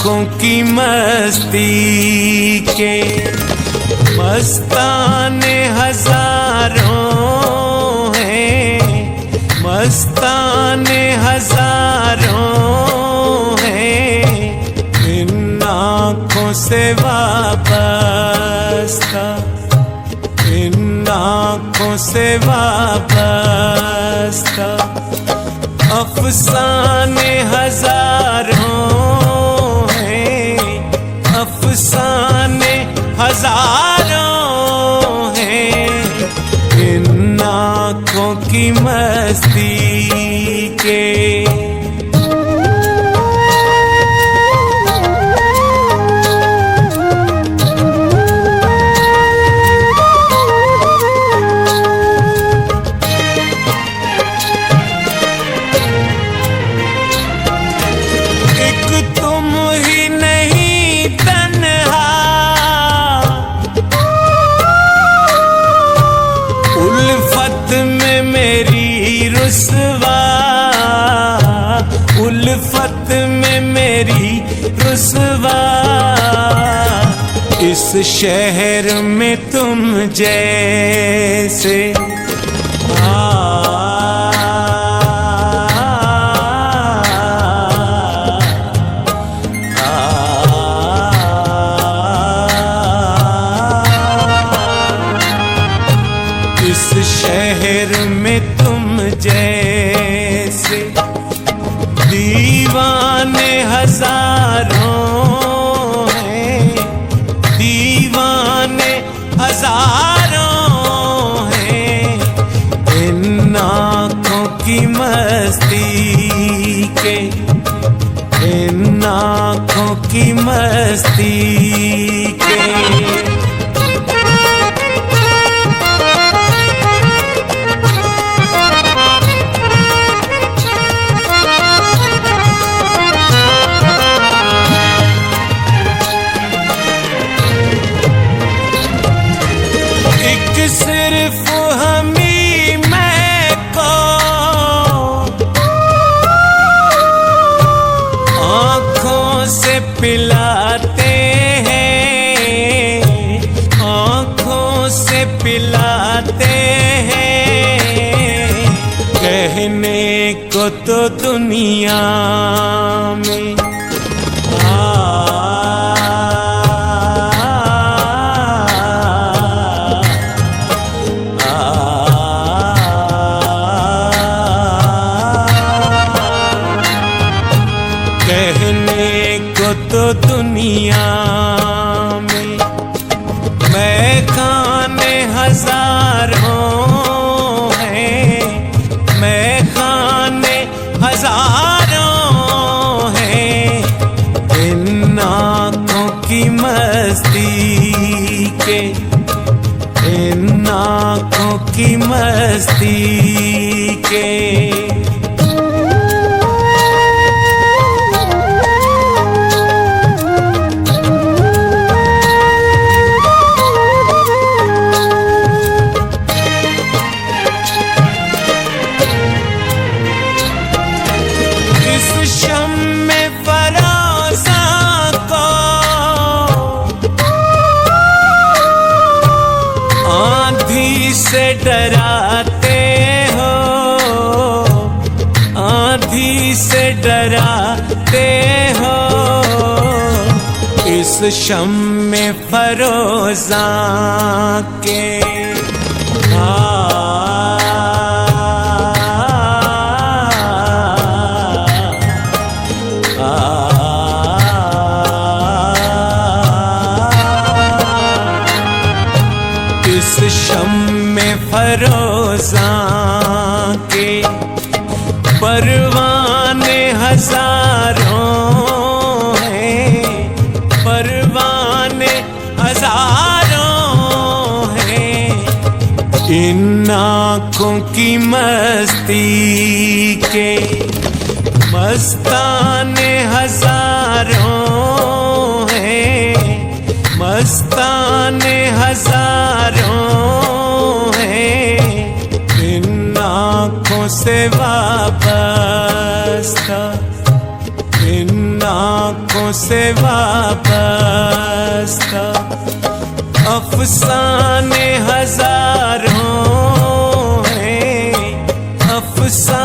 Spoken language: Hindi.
आँखों की मस्ती के मस्ताने हजारों हैं, मस्ताने हजारों हैं। इन आँखों से वाबस्ता, इन आँखों से वाबस्ता अफसाने हजारों हैं, अफसाने हजारों हैं। इन आँखों की मस्ती के उल्फत में मेरी रुसवा। इस शहर में तुम जैसे इस शहर में तुम जैसे दीवाने हजारों हैं, दीवाने हजारों हैं। इन आँखों की मस्ती के, इन आँखों की मस्ती के सिर्फ हमी मैं को आँखों से पिलाते हैं, आँखों से पिलाते हैं। कहने को तो दुनिया में कहने को तो दुनिया में मैं खाने हजारों हैं, मैं खाने हजारों हैं। इन आँखों की मस्ती के, इन आँखों की मस्ती के से डराते हो, आंधी से डराते हो। इस शम में फरोज़ा के इस शम में फरोज़ा के परवाने हजारों हैं, परवाने हजारों हैं। इन आँखों की मस्ती के मस्ताने हजारों हैं, मस्ताने हजारों हैं। इन आँखों से वाबस्ता, इन आँखों आंखों से वाबस्ता। अफसाने हजारों हैं, अफसाने